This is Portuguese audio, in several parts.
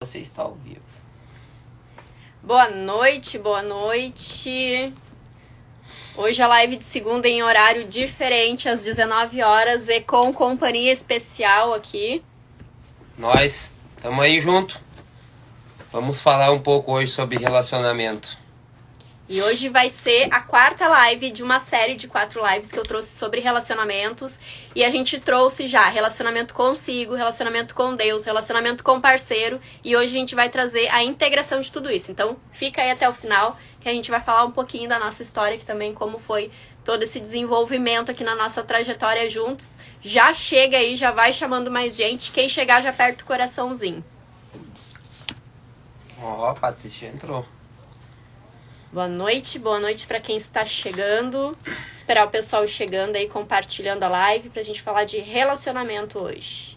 Você está ao vivo. Boa noite, boa noite. Hoje a live de segunda em horário diferente, às 19 horas e com companhia especial aqui. Nós estamos aí junto. Vamos falar um pouco hoje sobre relacionamento. E hoje vai ser a quarta live de uma série de 4 lives que eu trouxe sobre relacionamentos. E a gente trouxe já relacionamento consigo, relacionamento com Deus, relacionamento com parceiro. E hoje a gente vai trazer a integração de tudo isso. Então fica aí até o final que a gente vai falar um pouquinho da nossa história aqui também, como foi todo esse desenvolvimento aqui na nossa trajetória juntos. Já chega aí, já vai chamando mais gente. Quem chegar já aperta o coraçãozinho. Ó, a Patrícia entrou. Boa noite para quem está chegando. Esperar o pessoal chegando aí, compartilhando a live pra gente falar de relacionamento hoje.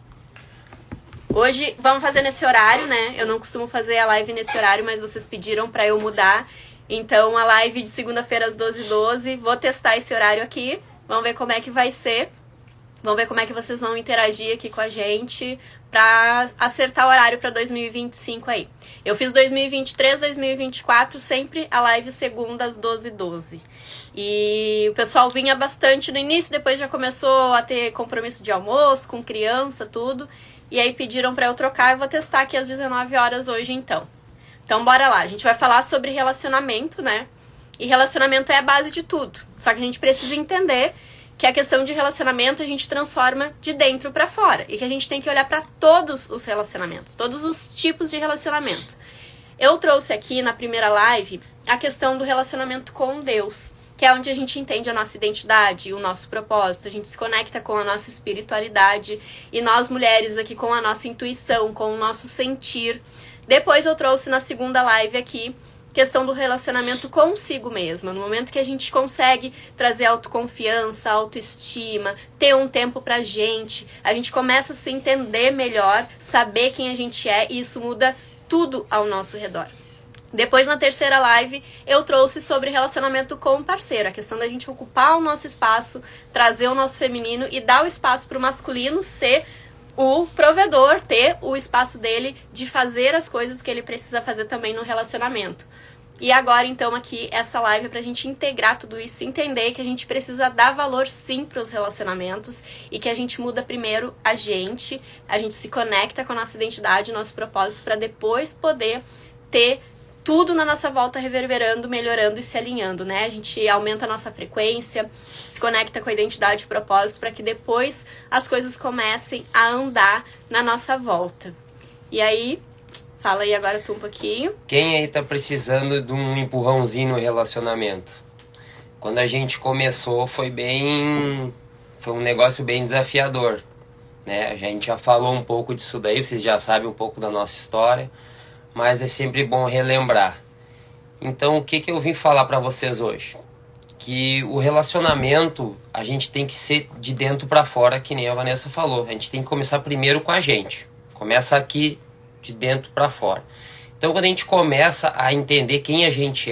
Hoje vamos fazer nesse horário, né? Eu não costumo fazer a live nesse horário, mas vocês pediram pra eu mudar. Então a live de segunda-feira às 12h12, vou testar esse horário aqui. Vamos ver como é que vai ser. Vamos ver como é que vocês vão interagir aqui com a gente pra acertar o horário pra 2025 aí. Eu fiz 2023, 2024, sempre a live segunda às 12h12. E o pessoal vinha bastante no início, depois já começou a ter compromisso de almoço, com criança, tudo. E aí pediram pra eu trocar, eu vou testar aqui às 19 horas hoje então. Então bora lá, a gente vai falar sobre relacionamento, né? E relacionamento é a base de tudo. Só que a gente precisa entender que a questão de relacionamento a gente transforma de dentro pra fora. E que a gente tem que olhar pra todos os relacionamentos, todos os tipos de relacionamento. Eu trouxe aqui na primeira live a questão do relacionamento com Deus, que é onde a gente entende a nossa identidade, o nosso propósito, a gente se conecta com a nossa espiritualidade e nós mulheres aqui com a nossa intuição, com o nosso sentir. Depois eu trouxe na segunda live aqui questão do relacionamento consigo mesma, no momento que a gente consegue trazer autoconfiança, autoestima, ter um tempo pra gente, a gente começa a se entender melhor, saber quem a gente é e isso muda tudo ao nosso redor. Depois, na terceira live, eu trouxe sobre relacionamento com o parceiro, a questão da gente ocupar o nosso espaço, trazer o nosso feminino e dar o espaço pro masculino ser o provedor, ter o espaço dele de fazer as coisas que ele precisa fazer também no relacionamento. E agora, então, aqui, essa live é pra gente integrar tudo isso, entender que a gente precisa dar valor, sim, pros relacionamentos e que a gente muda primeiro a gente se conecta com a nossa identidade, nosso propósito, pra depois poder ter tudo na nossa volta reverberando, melhorando e se alinhando, né? A gente aumenta a nossa frequência, se conecta com a identidade e propósito para que depois as coisas comecem a andar na nossa volta. E aí, fala aí agora tu um pouquinho. Quem aí tá precisando de um empurrãozinho no relacionamento? Quando a gente começou foi um negócio bem desafiador, né? A gente já falou um pouco disso daí, vocês já sabem um pouco da nossa história, mas é sempre bom relembrar. Então, o que eu vim falar para vocês hoje? Que o relacionamento, a gente tem que ser de dentro para fora, que nem a Vanessa falou. A gente tem que começar primeiro com a gente. Começa aqui, de dentro para fora. Então, quando a gente começa a entender quem a gente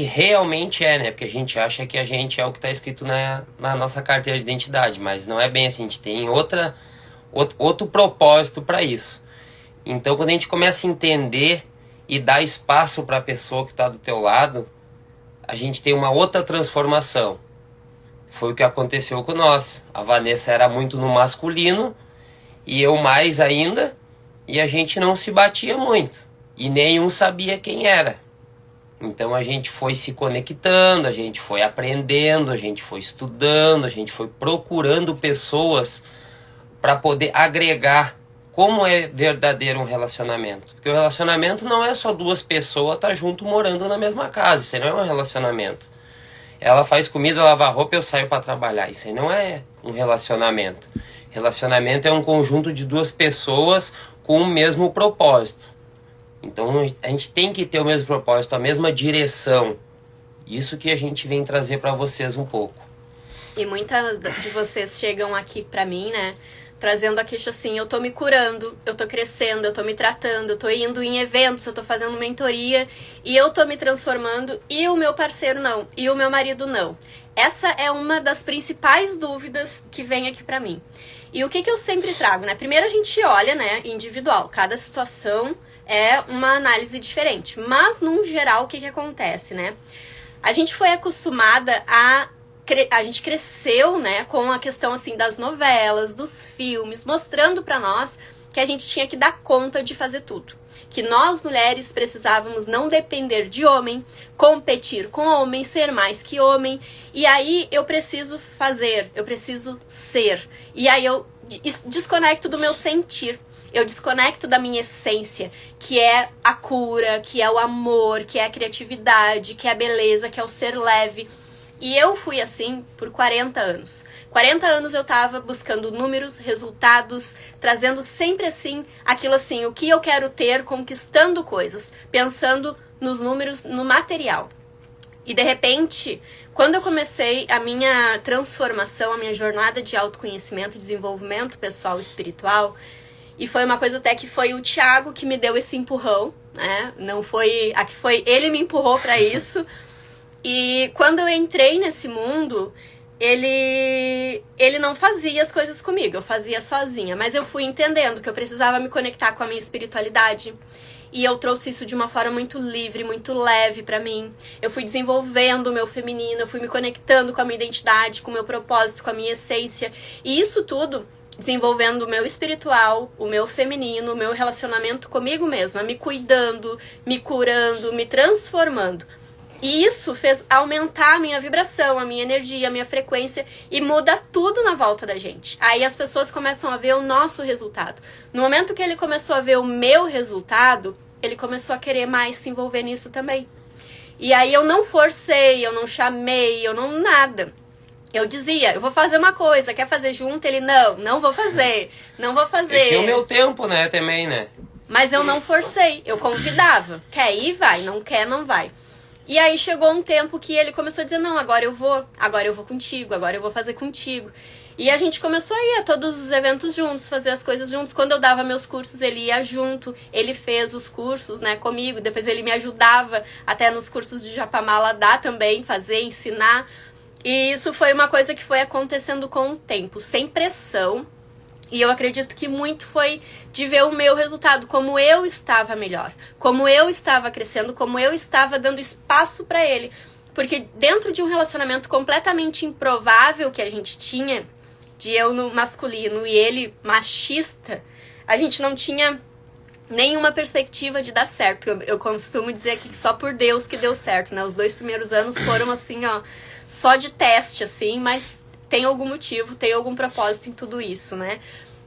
realmente é, né? Porque a gente acha que a gente é o que está escrito na nossa carteira de identidade, mas não é bem assim. A gente tem outro propósito para isso. Então, quando a gente começa a entender e dar espaço para a pessoa que está do teu lado, a gente tem uma outra transformação. Foi o que aconteceu com nós. A Vanessa era muito no masculino e eu mais ainda, e a gente não se batia muito. E nenhum sabia quem era. Então a gente foi se conectando, a gente foi aprendendo, a gente foi estudando, a gente foi procurando pessoas para poder agregar como é verdadeiro um relacionamento. Porque o relacionamento não é só duas pessoas estar junto morando na mesma casa. Isso aí não é um relacionamento. Ela faz comida, lava roupa, eu saio para trabalhar. Isso aí não é um relacionamento. Relacionamento é um conjunto de duas pessoas com o mesmo propósito. Então a gente tem que ter o mesmo propósito, a mesma direção. Isso que a gente vem trazer para vocês um pouco. E muitas de vocês chegam aqui pra mim, né? Trazendo a queixa assim, eu tô me curando, eu tô crescendo, eu tô me tratando, eu tô indo em eventos, eu tô fazendo mentoria e eu tô me transformando e o meu parceiro não, e o meu marido não. Essa é uma das principais dúvidas que vem aqui pra mim. E o que eu sempre trago, né? Primeiro a gente olha, né, individual. Cada situação é uma análise diferente. Mas, num geral, o que acontece, né? A gente foi acostumada a gente cresceu, né, com a questão, assim, das novelas, dos filmes, mostrando pra nós que a gente tinha que dar conta de fazer tudo. Que nós, mulheres, precisávamos não depender de homem, competir com homem, ser mais que homem. E aí eu preciso fazer, eu preciso ser. E aí eu desconecto do meu sentir. Eu desconecto da minha essência, que é a cura, que é o amor, que é a criatividade, que é a beleza, que é o ser leve. E eu fui assim por 40 anos. 40 anos eu tava buscando números, resultados, trazendo sempre assim, aquilo assim, o que eu quero ter, conquistando coisas, pensando nos números, no material. E de repente, quando eu comecei a minha transformação, a minha jornada de autoconhecimento, desenvolvimento pessoal e espiritual, e foi uma coisa até que foi o Thiago que me deu esse empurrão, né? Não foi, aqui foi ele me empurrou para isso. E quando eu entrei nesse mundo, ele não fazia as coisas comigo, eu fazia sozinha. Mas eu fui entendendo que eu precisava me conectar com a minha espiritualidade. E eu trouxe isso de uma forma muito livre, muito leve pra mim. Eu fui desenvolvendo o meu feminino, eu fui me conectando com a minha identidade, com o meu propósito, com a minha essência. E isso tudo desenvolvendo o meu espiritual, o meu feminino, o meu relacionamento comigo mesma, me cuidando, me curando, me transformando. E isso fez aumentar a minha vibração, a minha energia, a minha frequência e muda tudo na volta da gente. Aí as pessoas começam a ver o nosso resultado. No momento que ele começou a ver o meu resultado, ele começou a querer mais se envolver nisso também. E aí eu não forcei, eu não chamei, eu não nada. Eu dizia, eu vou fazer uma coisa, quer fazer junto? Ele, não vou fazer, não vou fazer. Eu tinha o meu tempo, né, também, né? Mas eu não forcei, eu convidava. Quer ir, vai, não quer, não vai. E aí chegou um tempo que ele começou a dizer, não, agora eu vou contigo, agora eu vou fazer contigo. E a gente começou a ir a todos os eventos juntos, fazer as coisas juntos. Quando eu dava meus cursos, ele ia junto, ele fez os cursos, né, comigo. Depois ele me ajudava até nos cursos de Japamala dar também, fazer, ensinar. E isso foi uma coisa que foi acontecendo com o tempo, sem pressão. E eu acredito que muito foi de ver o meu resultado, como eu estava melhor, como eu estava crescendo, como eu estava dando espaço para ele. Porque dentro de um relacionamento completamente improvável que a gente tinha, de eu no masculino e ele machista, a gente não tinha nenhuma perspectiva de dar certo. Eu costumo dizer aqui que só por Deus que deu certo, né? Os 2 primeiros anos foram assim, ó, só de teste, assim, mas tem algum motivo, tem algum propósito em tudo isso, né?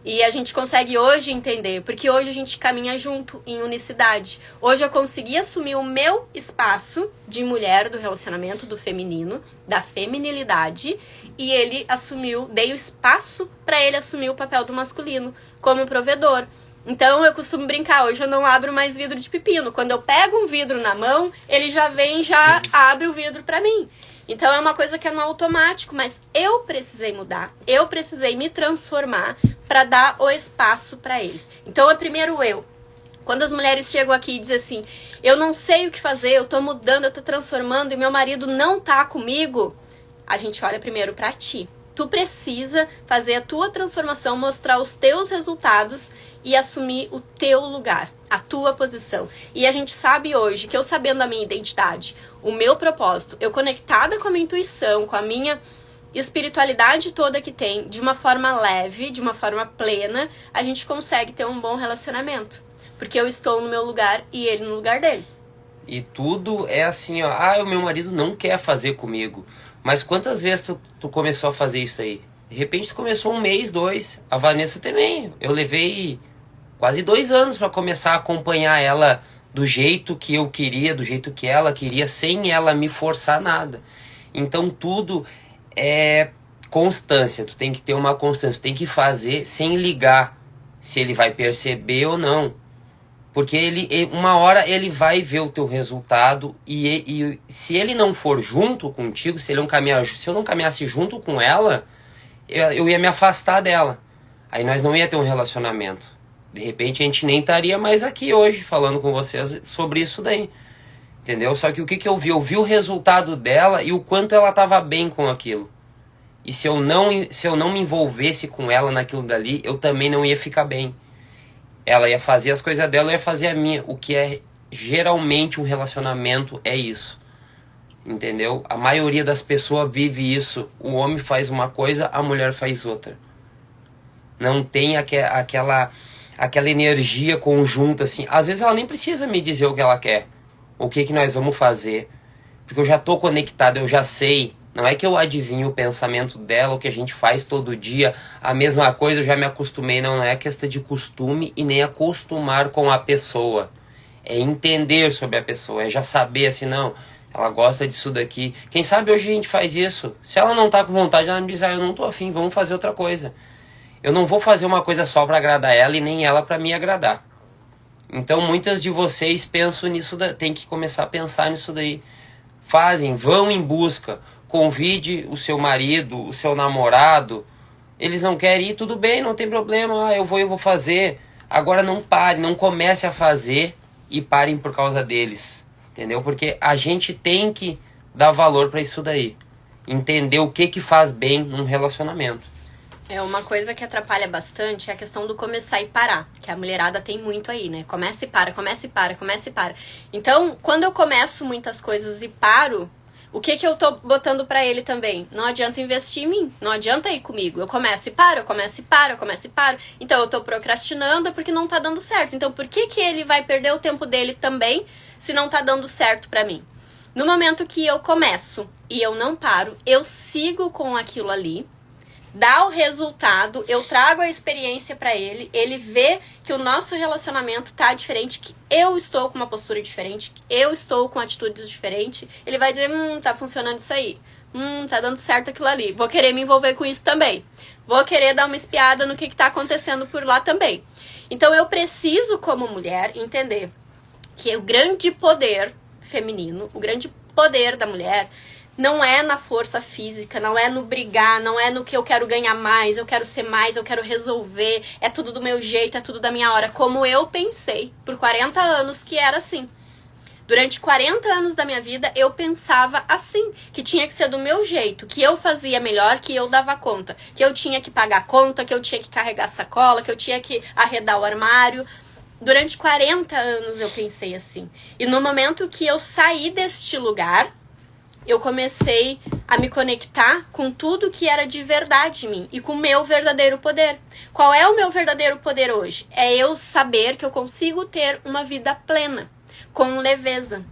E a gente consegue hoje entender, porque hoje a gente caminha junto, em unicidade. Hoje eu consegui assumir o meu espaço de mulher do relacionamento, do feminino, da feminilidade, e ele assumiu, dei o espaço para ele assumir o papel do masculino, como provedor. Então eu costumo brincar, hoje eu não abro mais vidro de pepino. Quando eu pego um vidro na mão, ele já vem, já abre o vidro para mim. Então é uma coisa que é no automático, mas eu precisei mudar, eu precisei me transformar para dar o espaço para ele. Então é primeiro eu. Quando as mulheres chegam aqui e dizem assim, eu não sei o que fazer, eu tô mudando, eu tô transformando e meu marido não tá comigo, a gente olha primeiro para ti. Tu precisa fazer a tua transformação, mostrar os teus resultados e assumir o teu lugar, a tua posição. E a gente sabe hoje que eu sabendo a minha identidade, o meu propósito, eu conectada com a minha intuição, com a minha espiritualidade toda que tem, de uma forma leve, de uma forma plena, a gente consegue ter um bom relacionamento. Porque eu estou no meu lugar e ele no lugar dele. E tudo é assim, ó, o meu marido não quer fazer comigo. Mas quantas vezes tu começou a fazer isso aí? De repente tu começou 1 mês, 2. A Vanessa também. Eu levei quase 2 anos para começar a acompanhar ela do jeito que eu queria, do jeito que ela queria, sem ela me forçar nada. Então tudo é constância. Tu tem que ter uma constância. Tu tem que fazer sem ligar se ele vai perceber ou não. Porque uma hora ele vai ver o teu resultado e se ele não for junto contigo, se eu não caminhasse junto com ela, eu ia me afastar dela. Aí nós não ia ter um relacionamento. De repente a gente nem estaria mais aqui hoje falando com vocês sobre isso daí. Entendeu? Só que o que eu vi? Eu vi o resultado dela e o quanto ela estava bem com aquilo. E se eu não me envolvesse com ela naquilo dali, eu também não ia ficar bem. Ela ia fazer as coisas dela, eu ia fazer a minha. O que é geralmente um relacionamento é isso. Entendeu? A maioria das pessoas vive isso. O homem faz uma coisa, a mulher faz outra. Não tem aquela energia conjunta assim. Às vezes ela nem precisa me dizer o que ela quer. O que nós vamos fazer. Porque eu já tô conectado, eu já sei. Não é que eu adivinho o pensamento dela, o que a gente faz todo dia, a mesma coisa, eu já me acostumei. Não é questão de costume e nem acostumar com a pessoa. É entender sobre a pessoa, é já saber assim, não, ela gosta disso daqui. Quem sabe hoje a gente faz isso. Se ela não tá com vontade, ela me diz, eu não tô afim, vamos fazer outra coisa. Eu não vou fazer uma coisa só para agradar ela e nem ela para me agradar. Então muitas de vocês pensam nisso, tem que começar a pensar nisso daí. Vão em busca. Convide o seu marido, o seu namorado. Eles não querem ir, tudo bem, não tem problema. Eu vou fazer. Agora não pare, não comece a fazer e parem por causa deles. Entendeu? Porque a gente tem que dar valor para isso daí. Entender o que faz bem num relacionamento. Uma coisa que atrapalha bastante é a questão do começar e parar, que a mulherada tem muito aí, né? Começa e para, começa e para, começa e para. Então, quando eu começo muitas coisas e paro, o que eu tô botando pra ele também? Não adianta investir em mim, não adianta ir comigo. Eu começo e paro, eu começo e paro, eu começo e paro. Então eu tô procrastinando porque não tá dando certo. Então por que ele vai perder o tempo dele também se não tá dando certo pra mim? No momento que eu começo e eu não paro, eu sigo com aquilo ali, dá o resultado, eu trago a experiência pra ele, ele vê que o nosso relacionamento tá diferente, que eu estou com uma postura diferente, que eu estou com atitudes diferentes, ele vai dizer, tá funcionando isso aí, tá dando certo aquilo ali, vou querer me envolver com isso também, vou querer dar uma espiada no que tá acontecendo por lá também. Então eu preciso, como mulher, entender que o grande poder feminino, o grande poder da mulher, não é na força física, não é no brigar, não é no que eu quero ganhar mais, eu quero ser mais, eu quero resolver, é tudo do meu jeito, é tudo da minha hora, como eu pensei por 40 anos que era assim. Durante 40 anos da minha vida eu pensava assim, que tinha que ser do meu jeito, que eu fazia melhor, que eu dava conta, que eu tinha que pagar conta, que eu tinha que carregar sacola, que eu tinha que arredar o armário. Durante 40 anos eu pensei assim. E no momento que eu saí deste lugar, eu comecei a me conectar com tudo que era de verdade em mim e com o meu verdadeiro poder. Qual é o meu verdadeiro poder hoje? É eu saber que eu consigo ter uma vida plena, com leveza,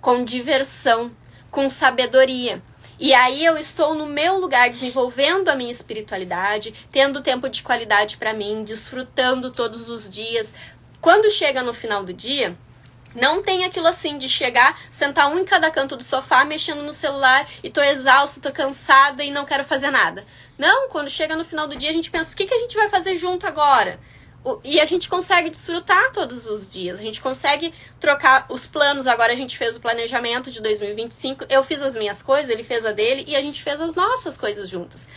com diversão, com sabedoria. E aí eu estou no meu lugar desenvolvendo a minha espiritualidade, tendo tempo de qualidade para mim, desfrutando todos os dias. Quando chega no final do dia, não tem aquilo assim de chegar, sentar um em cada canto do sofá, mexendo no celular e tô exausto, tô cansada e não quero fazer nada. Não, quando chega no final do dia a gente pensa, o que a gente vai fazer junto agora? E a gente consegue desfrutar todos os dias, a gente consegue trocar os planos. Agora a gente fez o planejamento de 2025, eu fiz as minhas coisas, ele fez a dele e a gente fez as nossas coisas juntas.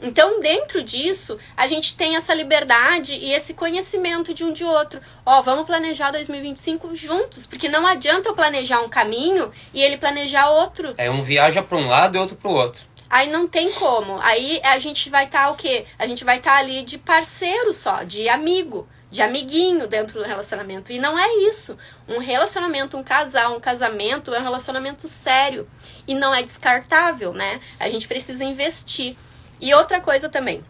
Então, dentro disso, a gente tem essa liberdade e esse conhecimento de um de outro. Vamos planejar 2025 juntos, porque não adianta eu planejar um caminho e ele planejar outro. Um viaja para um lado e outro para o outro. Aí não tem como. Aí a gente vai estar o quê? A gente vai estar ali de parceiro só, de amigo, de amiguinho dentro do relacionamento. E não é isso. Um relacionamento, um casal, um casamento é um relacionamento sério. E não é descartável, né? A gente precisa investir. E outra coisa também,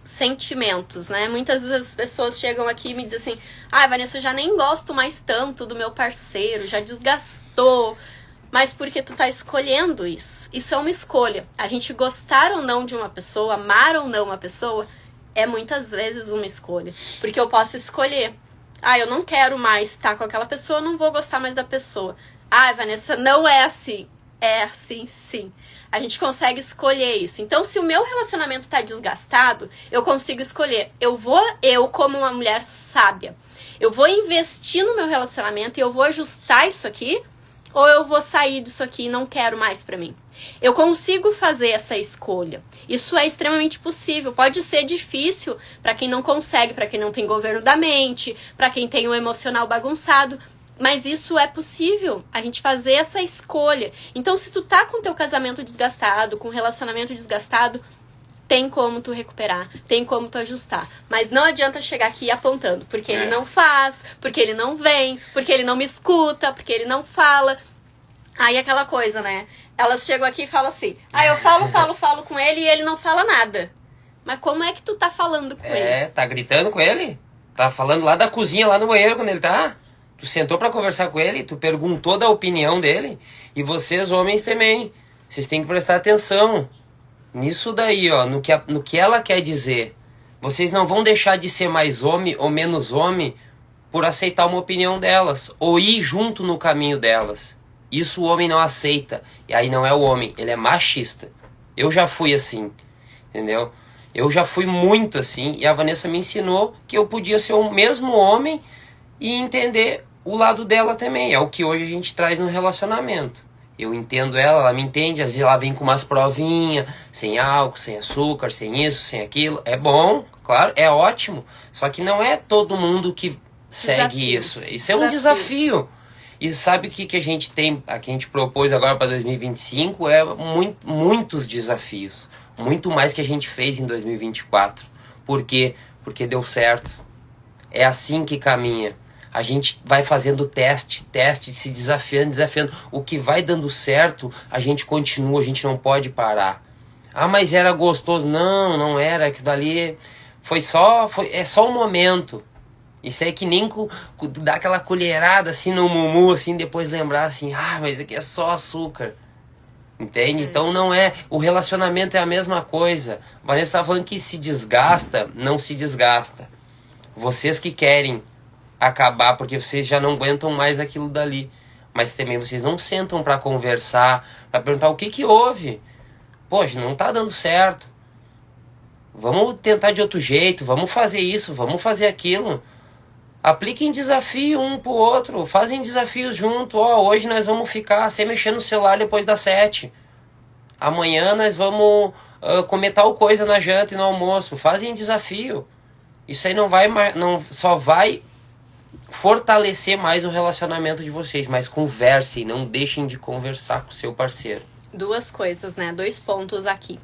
sentimentos, né? Muitas vezes as pessoas chegam aqui e me dizem assim, Vanessa, eu já nem gosto mais tanto do meu parceiro, já desgastou. Mas porque tu tá escolhendo isso. Isso é uma escolha. A gente gostar ou não de uma pessoa, amar ou não uma pessoa, é muitas vezes uma escolha. Porque eu posso escolher. Eu não quero mais estar com aquela pessoa, eu não vou gostar mais da pessoa. Vanessa, não é assim. É assim, sim. A gente consegue escolher isso. Então, se o meu relacionamento está desgastado, eu consigo escolher. Eu como uma mulher sábia, eu vou investir no meu relacionamento e eu vou ajustar isso aqui, ou eu vou sair disso aqui e não quero mais pra mim. Eu consigo fazer essa escolha. Isso é extremamente possível. Pode ser difícil para quem não consegue, para quem não tem governo da mente, para quem tem um emocional bagunçado. Mas isso é possível, a gente fazer essa escolha. Então, se tu tá com teu casamento desgastado, com relacionamento desgastado, tem como tu recuperar, tem como tu ajustar. Mas não adianta chegar aqui apontando, porque ele não faz, porque ele não vem, porque ele não me escuta, porque ele não fala. Aí aquela coisa, né? Elas chegam aqui e falam assim, eu falo com ele e ele não fala nada. Mas como é que tu tá falando com ele? Tá gritando com ele? Tá falando lá da cozinha, lá no banheiro quando ele tá? Tu sentou pra conversar com ele, tu perguntou da opinião dele. E vocês, homens, também. Vocês têm que prestar atenção nisso daí, ó, no que ela quer dizer. Vocês não vão deixar de ser mais homem ou menos homem por aceitar uma opinião delas. Ou ir junto no caminho delas. Isso o homem não aceita. E aí não é o homem, ele é machista. Eu já fui assim, entendeu? Eu já fui muito assim. E a Vanessa me ensinou que eu podia ser o mesmo homem e entender o lado dela também. É o que hoje a gente traz no relacionamento. Eu entendo ela me entende. Às vezes ela vem com umas provinhas, sem álcool, sem açúcar, sem isso, sem aquilo. É bom, claro, é ótimo. Só que não é todo mundo que segue isso. Isso é um desafio. E sabe o que a gente tem, a que a gente propôs agora para 2025 é muitos desafios. Muito mais que a gente fez em 2024. Por quê? Porque deu certo. É assim que caminha. A gente vai fazendo teste, se desafiando. O que vai dando certo, a gente continua, a gente não pode parar. Mas era gostoso. Não era. Aquilo dali é só um momento. Isso é que nem dar aquela colherada assim no mumu, assim, depois lembrar assim, mas isso aqui é só açúcar. Entende? Então não é. O relacionamento é a mesma coisa. A Vanessa estava falando que se desgasta, não se desgasta. Vocês que querem acabar porque vocês já não aguentam mais aquilo dali. Mas também vocês não sentam para conversar, para perguntar o que houve. Poxa, não tá dando certo. Vamos tentar de outro jeito, vamos fazer isso, vamos fazer aquilo. Apliquem desafio um pro outro, fazem desafios junto. Hoje nós vamos ficar sem mexer no celular depois das 7. Amanhã nós vamos comer tal coisa na janta e no almoço. Fazem desafio. Isso aí só vai fortalecer mais o relacionamento de vocês. Mas conversem, não deixem de conversar com o seu parceiro. 2 coisas, né? 2 pontos aqui.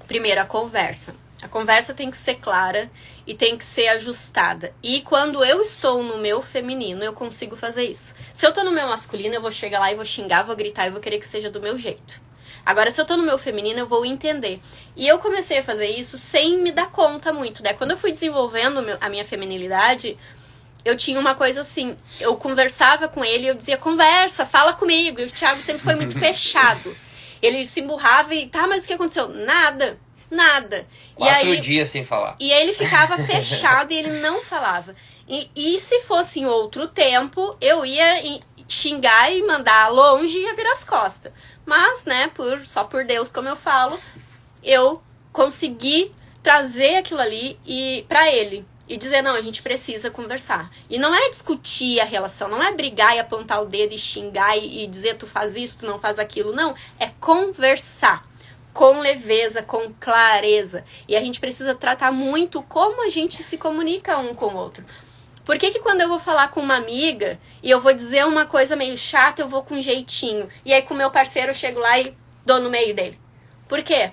Primeiro, a conversa. A conversa tem que ser clara e tem que ser ajustada. E quando eu estou no meu feminino, eu consigo fazer isso. Se eu tô no meu masculino, eu vou chegar lá e vou xingar, vou gritar e vou querer que seja do meu jeito. Agora, se eu tô no meu feminino, eu vou entender. E eu comecei a fazer isso sem me dar conta muito, né? Quando eu fui desenvolvendo a minha feminilidade, eu tinha uma coisa assim, eu conversava com ele e eu dizia, conversa, fala comigo. E o Thiago sempre foi muito fechado. Ele se emburrava e, mas o que aconteceu? Nada. 4 dias sem falar. E aí ele ficava fechado e ele não falava. E se fosse em outro tempo, eu ia xingar e mandar longe e ia virar as costas. Mas, né, só por Deus, como eu falo, eu consegui trazer aquilo ali pra ele. E dizer, não, a gente precisa conversar. E não é discutir a relação, não é brigar e apontar o dedo e xingar e dizer tu faz isso, tu não faz aquilo. Não, é conversar. Com leveza, com clareza. E a gente precisa tratar muito como a gente se comunica um com o outro. Por que quando eu vou falar com uma amiga e eu vou dizer uma coisa meio chata, eu vou com um jeitinho. E aí com o meu parceiro eu chego lá e dou no meio dele? Por quê?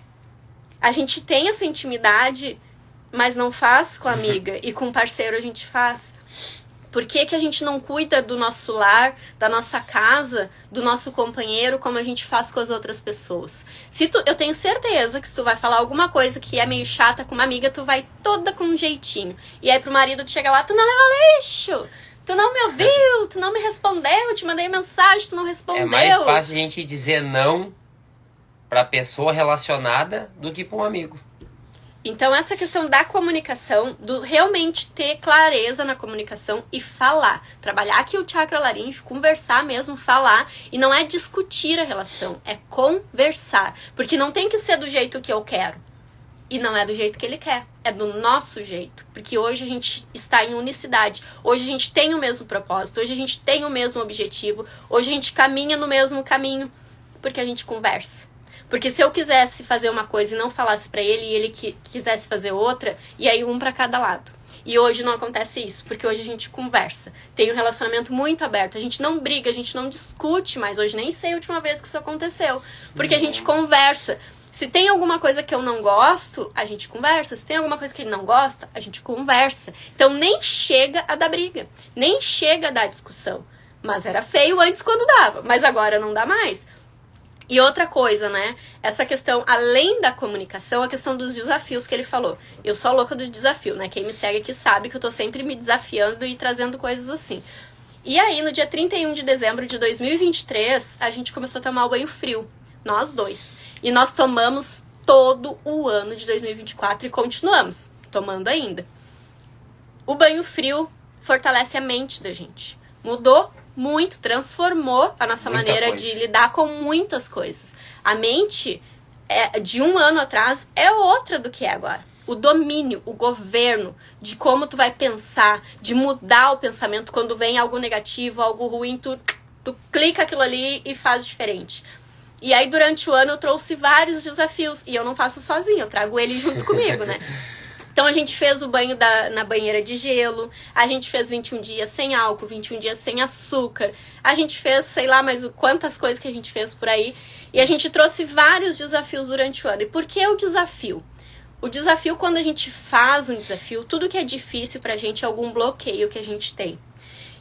A gente tem essa intimidade, mas não faz com a amiga. E com o parceiro a gente faz. Por que a gente não cuida do nosso lar, da nossa casa, do nosso companheiro, como a gente faz com as outras pessoas? Eu tenho certeza que se tu vai falar alguma coisa que é meio chata com uma amiga, tu vai toda com um jeitinho. E aí pro marido tu chega lá, tu não leva lixo, tu não me ouviu, tu não me respondeu, eu te mandei mensagem, tu não respondeu. É mais fácil a gente dizer não pra pessoa relacionada do que pra um amigo. Então, essa questão da comunicação, do realmente ter clareza na comunicação e falar. Trabalhar aqui o chakra laríngeo, conversar mesmo, falar. E não é discutir a relação, é conversar. Porque não tem que ser do jeito que eu quero. E não é do jeito que ele quer, é do nosso jeito. Porque hoje a gente está em unicidade. Hoje a gente tem o mesmo propósito, hoje a gente tem o mesmo objetivo. Hoje a gente caminha no mesmo caminho, porque a gente conversa. Porque se eu quisesse fazer uma coisa e não falasse pra ele, e ele quisesse fazer outra, e aí um pra cada lado. E hoje não acontece isso, porque hoje a gente conversa. Tem um relacionamento muito aberto. A gente não briga, a gente não discute mais. Hoje nem sei a última vez que isso aconteceu. Porque a gente conversa. Se tem alguma coisa que eu não gosto, a gente conversa. Se tem alguma coisa que ele não gosta, a gente conversa. Então nem chega a dar briga, nem chega a dar discussão. Mas era feio antes quando dava, mas agora não dá mais. E outra coisa, né? Essa questão, além da comunicação, a questão dos desafios que ele falou. Eu sou a louca do desafio, né? Quem me segue aqui sabe que eu tô sempre me desafiando e trazendo coisas assim. E aí, no dia 31 de dezembro de 2023, a gente começou a tomar o banho frio. Nós dois. E nós tomamos todo o ano de 2024 e continuamos tomando ainda. O banho frio fortalece a mente da gente. Mudou muito, transformou a nossa maneira de lidar com muitas coisas. A mente de um ano atrás é outra do que é agora. O domínio, o governo de como tu vai pensar, de mudar o pensamento quando vem algo negativo, algo ruim, tu clica aquilo ali e faz diferente. E aí, durante o ano, eu trouxe vários desafios. E eu não faço sozinha, eu trago ele junto comigo, né? Então, a gente fez o banho na banheira de gelo. A gente fez 21 dias sem álcool, 21 dias sem açúcar. A gente fez, sei lá, mais quantas coisas que a gente fez por aí. E a gente trouxe vários desafios durante o ano. E por que o desafio? O desafio, quando a gente faz um desafio, tudo que é difícil pra gente é algum bloqueio que a gente tem.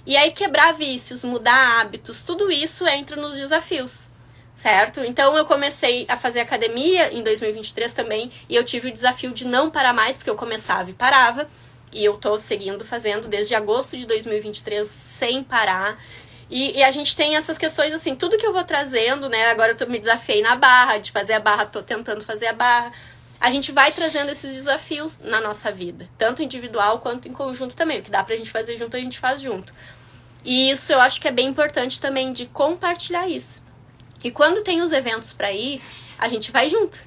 E aí, quebrar vícios, mudar hábitos, tudo isso entra nos desafios. Certo? Então eu comecei a fazer academia em 2023 também, e eu tive o desafio de não parar mais, porque eu começava e parava, e eu tô seguindo fazendo desde agosto de 2023 sem parar. E a gente tem essas questões assim, tudo que eu vou trazendo, né? Agora eu me desafiei na barra, de fazer a barra, tô tentando fazer a barra. A gente vai trazendo esses desafios na nossa vida, tanto individual quanto em conjunto também. O que dá pra gente fazer junto, a gente faz junto. E isso eu acho que é bem importante também, de compartilhar isso. E quando tem os eventos pra ir, a gente vai junto.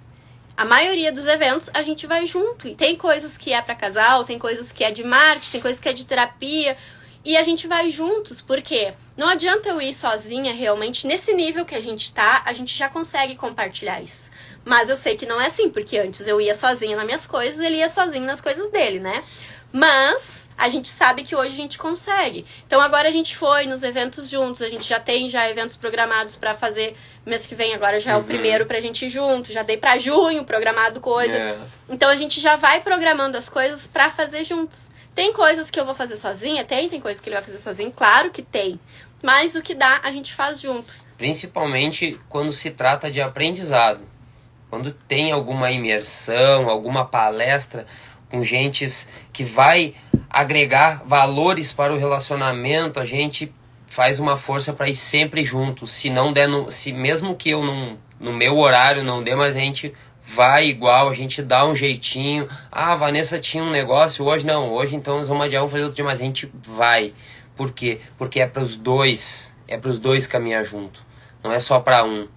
A maioria dos eventos a gente vai junto. E tem coisas que é pra casal, tem coisas que é de marketing, tem coisas que é de terapia. E a gente vai juntos, porque não adianta eu ir sozinha realmente. Nesse nível que a gente tá, a gente já consegue compartilhar isso. Mas eu sei que não é assim, porque antes eu ia sozinha nas minhas coisas, ele ia sozinho nas coisas dele, né? Mas a gente sabe que hoje a gente consegue. Então agora a gente foi nos eventos juntos, a gente já tem eventos programados pra fazer mês que vem, agora já é o primeiro pra gente ir junto, já dei pra junho programado coisa. Então a gente já vai programando as coisas pra fazer juntos. Tem coisas que eu vou fazer sozinha? Tem coisas que ele vai fazer sozinho? Claro que tem. Mas o que dá, a gente faz junto. Principalmente quando se trata de aprendizado. Quando tem alguma imersão, alguma palestra com gentes que vai agregar valores para o relacionamento, a gente faz uma força para ir sempre junto. Se não der, se mesmo que eu no meu horário não dê, mas a gente vai igual, a gente dá um jeitinho. Ah, a Vanessa tinha um negócio, hoje não, hoje então nós vamos adiar, vamos fazer outro dia, mas a gente vai. Por quê? Porque é para os dois caminhar junto, não é só para um.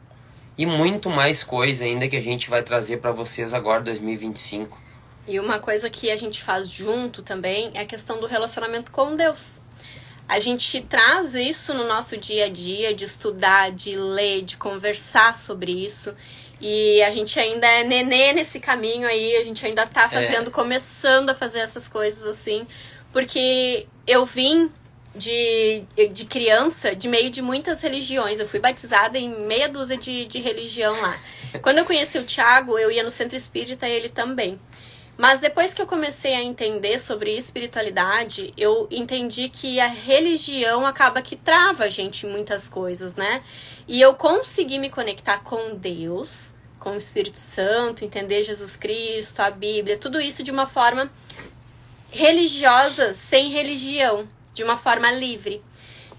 E muito mais coisa ainda que a gente vai trazer para vocês agora, 2025. E uma coisa que a gente faz junto também é a questão do relacionamento com Deus. A gente traz isso no nosso dia a dia, de estudar, de ler, de conversar sobre isso. E a gente ainda é nenê nesse caminho aí, a gente ainda tá fazendo, começando a fazer essas coisas assim. Porque eu vim de criança, de meio de muitas religiões. Eu fui batizada em meia dúzia de religião lá. Quando eu conheci o Thiago, eu ia no centro espírita e ele também. Mas depois que eu comecei a entender sobre espiritualidade, eu entendi que a religião acaba que trava a gente em muitas coisas, né? E eu consegui me conectar com Deus, com o Espírito Santo, entender Jesus Cristo, a Bíblia, tudo isso de uma forma religiosa, sem religião, de uma forma livre.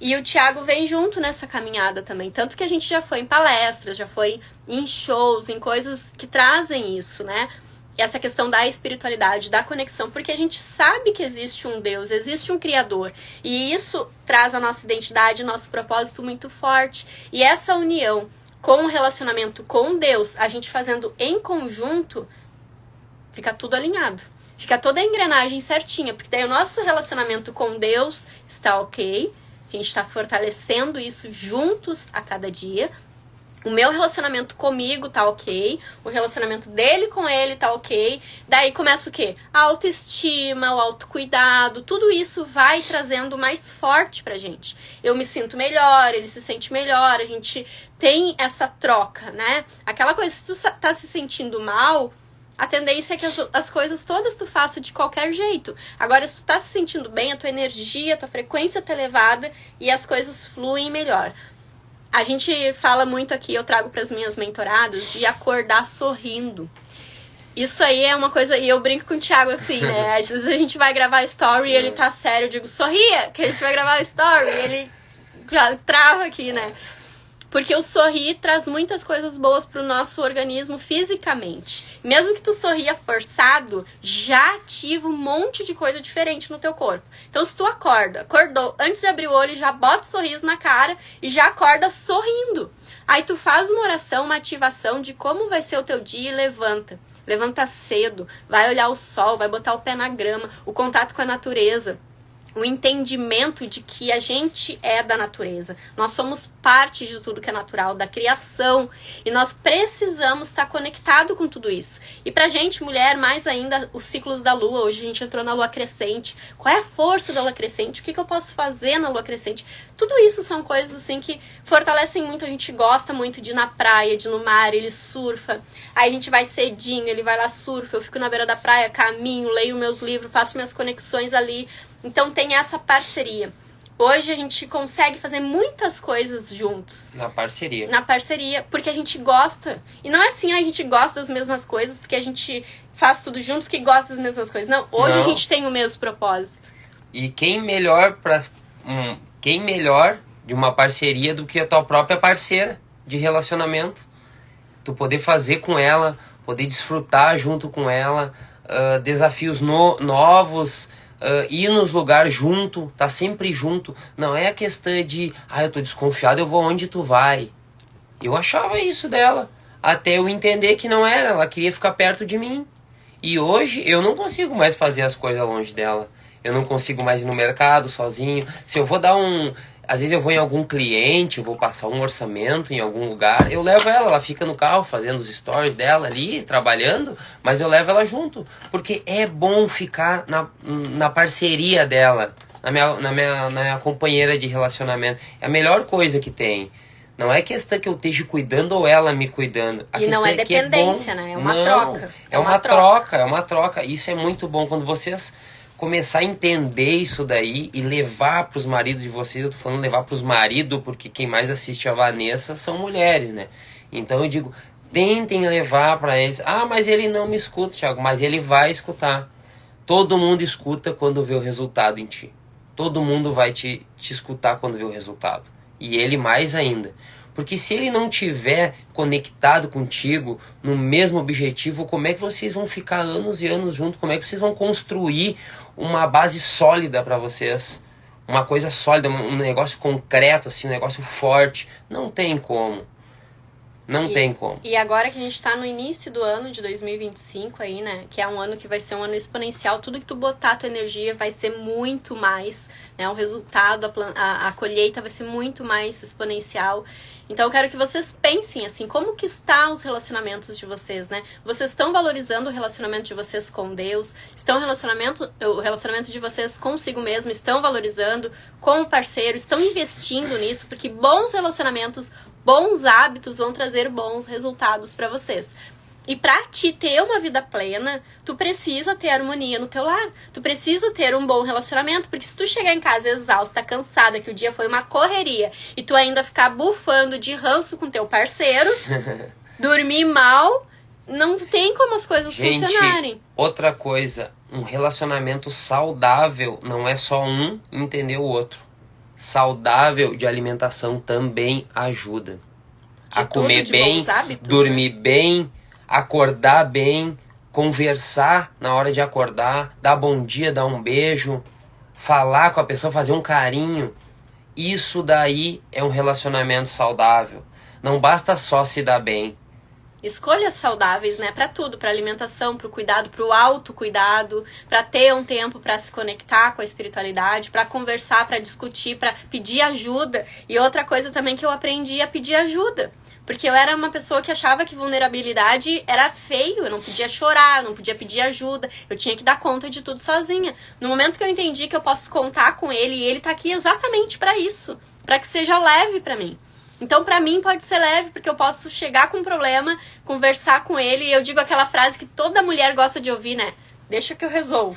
E o Thiago vem junto nessa caminhada também. Tanto que a gente já foi em palestras, já foi em shows, em coisas que trazem isso, né? Essa questão da espiritualidade, da conexão, porque a gente sabe que existe um Deus, existe um Criador, e isso traz a nossa identidade, nosso propósito muito forte. E essa união com o relacionamento com Deus, a gente fazendo em conjunto, fica tudo alinhado. Fica toda a engrenagem certinha, porque daí o nosso relacionamento com Deus está ok, a gente está fortalecendo isso juntos a cada dia. O meu relacionamento comigo tá ok, o relacionamento dele com ele tá ok. Daí começa o quê? A autoestima, o autocuidado, tudo isso vai trazendo mais forte pra gente. Eu me sinto melhor, ele se sente melhor, a gente tem essa troca, né? Aquela coisa, se tu tá se sentindo mal, a tendência é que as coisas todas tu faça de qualquer jeito. Agora, se tu tá se sentindo bem, a tua energia, a tua frequência tá elevada e as coisas fluem melhor. A gente fala muito aqui, eu trago para as minhas mentoradas, de acordar sorrindo. Isso aí é uma coisa, e eu brinco com o Thiago assim, né? Às vezes a gente vai gravar story e ele tá sério, eu digo, sorria, que a gente vai gravar story. E ele trava aqui, né? Porque o sorrir traz muitas coisas boas pro nosso organismo fisicamente. Mesmo que tu sorria forçado, já ativa um monte de coisa diferente no teu corpo. Então, se tu acordou, antes de abrir o olho, já bota um sorriso na cara e já acorda sorrindo. Aí tu faz uma oração, uma ativação de como vai ser o teu dia e levanta. Levanta cedo, vai olhar o sol, vai botar o pé na grama, o contato com a natureza. O entendimento de que a gente é da natureza. Nós somos parte de tudo que é natural, da criação. E nós precisamos estar conectado com tudo isso. E pra gente, mulher, mais ainda, os ciclos da lua. Hoje a gente entrou na lua crescente. Qual é a força da lua crescente? O que eu posso fazer na lua crescente? Tudo isso são coisas assim que fortalecem muito. A gente gosta muito de ir na praia, de ir no mar, ele surfa. Aí a gente vai cedinho, ele vai lá, surfa. Eu fico na beira da praia, caminho, leio meus livros, faço minhas conexões ali. Então tem essa parceria. Hoje a gente consegue fazer muitas coisas juntos. Na parceria. Na parceria, porque a gente gosta. E não é assim, a gente gosta das mesmas coisas, porque a gente faz tudo junto, porque gosta das mesmas coisas. Não, hoje Não. A gente tem o mesmo propósito. E quem melhor de uma parceria do que a tua própria parceira de relacionamento? Tu poder fazer com ela, poder desfrutar junto com ela, desafios novos, ir nos lugares junto, tá sempre junto. Não é a questão de, eu tô desconfiado, eu vou onde tu vai. Eu achava isso dela, até eu entender que não era, ela queria ficar perto de mim. E hoje eu não consigo mais fazer as coisas longe dela. Eu não consigo mais ir no mercado sozinho. Se eu vou dar às vezes eu vou em algum cliente, eu vou passar um orçamento em algum lugar, eu levo ela fica no carro fazendo os stories dela ali, trabalhando, mas eu levo ela junto, porque é bom ficar na parceria dela, na minha companheira de relacionamento. É a melhor coisa que tem. Não é questão que eu esteja cuidando ou ela me cuidando. E não é dependência, né? É uma troca. É uma troca. Isso é muito bom quando vocês começar a entender isso daí e levar para os maridos de vocês. Eu tô falando levar para os maridos, porque quem mais assiste a Vanessa são mulheres, né? Então eu digo, tentem levar para eles. Mas ele não me escuta, Thiago, mas ele vai escutar. Todo mundo escuta quando vê o resultado em ti. Todo mundo vai te escutar quando vê o resultado. E ele mais ainda. Porque se ele não tiver conectado contigo no mesmo objetivo, como é que vocês vão ficar anos e anos juntos? Como é que vocês vão construir uma base sólida para vocês? Uma coisa sólida, um negócio concreto, assim, um negócio forte. Não tem como. Não tem como. E agora que a gente tá no início do ano de 2025 aí, né? Que é um ano que vai ser um ano exponencial. Tudo que tu botar a tua energia vai ser muito mais, né? O resultado, a colheita vai ser muito mais exponencial. Então eu quero que vocês pensem assim, como que estão os relacionamentos de vocês, né? Vocês estão valorizando o relacionamento de vocês com Deus? O relacionamento de vocês consigo mesmo, estão valorizando com o parceiro, estão investindo nisso, porque bons relacionamentos, bons hábitos vão trazer bons resultados para vocês. E pra te ter uma vida plena, tu precisa ter harmonia no teu lar. Tu precisa ter um bom relacionamento, porque se tu chegar em casa exausta, cansada, que o dia foi uma correria, e tu ainda ficar bufando de ranço com teu parceiro, dormir mal, não tem como as coisas funcionarem. Outra coisa, um relacionamento saudável não é só um entender o outro. Saudável de alimentação também ajuda. A comer bem, hábitos, dormir bem, acordar bem, conversar na hora de acordar, dar bom dia, dar um beijo, falar com a pessoa, fazer um carinho. Isso daí é um relacionamento saudável. Não basta só se dar bem. Escolhas saudáveis, né? Pra tudo, pra alimentação, pro cuidado, pro autocuidado, pra ter um tempo pra se conectar com a espiritualidade, pra conversar, pra discutir, pra pedir ajuda. E outra coisa também que eu aprendi é pedir ajuda. Porque eu era uma pessoa que achava que vulnerabilidade era feio, eu não podia chorar, eu não podia pedir ajuda, eu tinha que dar conta de tudo sozinha. No momento que eu entendi que eu posso contar com ele, e ele tá aqui exatamente pra isso, pra que seja leve pra mim. Então, pra mim, pode ser leve, porque eu posso chegar com um problema, conversar com ele, e eu digo aquela frase que toda mulher gosta de ouvir, né? Deixa que eu resolvo.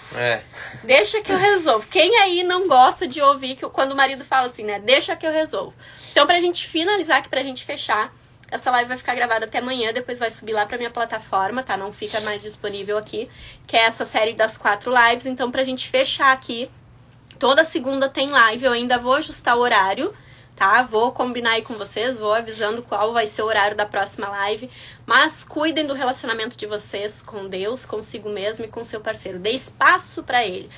Deixa que eu resolvo. Quem aí não gosta de ouvir quando o marido fala assim, né? Deixa que eu resolvo. Então, pra gente finalizar aqui, pra gente fechar, essa live vai ficar gravada até amanhã, depois vai subir lá pra minha plataforma, tá? Não fica mais disponível aqui, que é essa série das 4 lives. Então, pra gente fechar aqui, toda segunda tem live, eu ainda vou ajustar o horário, tá? Vou combinar aí com vocês, vou avisando qual vai ser o horário da próxima live. Mas cuidem do relacionamento de vocês com Deus, consigo mesmo e com seu parceiro. Dê espaço pra ele.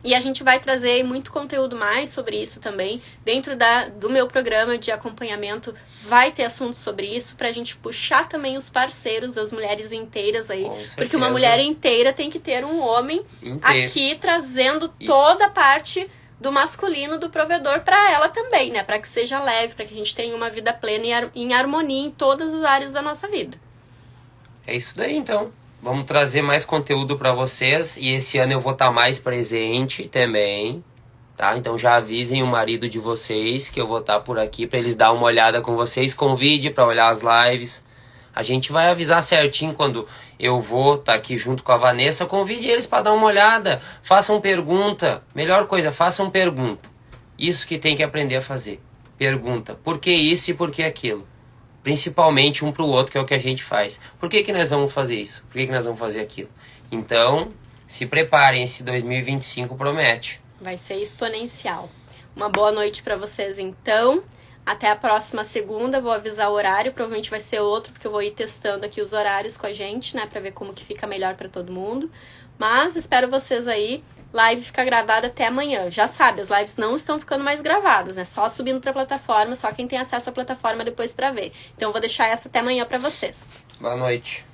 E a gente vai trazer muito conteúdo mais sobre isso também. Dentro do meu programa de acompanhamento vai ter assuntos sobre isso, pra gente puxar também os parceiros das mulheres inteiras aí. Porque uma mulher inteira tem que ter um homem aqui trazendo toda a parte do masculino, do provedor pra ela também, né? Pra que seja leve, pra que a gente tenha uma vida plena e em harmonia em todas as áreas da nossa vida. É isso daí, então. Vamos trazer mais conteúdo para vocês e esse ano eu vou estar mais presente também, tá? Então já avisem o marido de vocês que eu vou estar por aqui para eles dar uma olhada com vocês, convide para olhar as lives. A gente vai avisar certinho quando eu vou estar aqui junto com a Vanessa, convide eles para dar uma olhada, façam pergunta. Melhor coisa, façam pergunta. Isso que tem que aprender a fazer. Pergunta, por que isso e por que aquilo? Principalmente um pro outro, que é o que a gente faz. Por que nós vamos fazer isso? Por que nós vamos fazer aquilo? Então, se preparem, esse 2025 promete. Vai ser exponencial. Uma boa noite pra vocês, então. Até a próxima segunda, vou avisar o horário, provavelmente vai ser outro, porque eu vou ir testando aqui os horários com a gente, né, pra ver como que fica melhor pra todo mundo. Mas espero vocês aí. Live fica gravada até amanhã. Já sabe, as lives não estão ficando mais gravadas, né? Só subindo pra plataforma, só quem tem acesso à plataforma depois pra ver. Então eu vou deixar essa até amanhã pra vocês. Boa noite.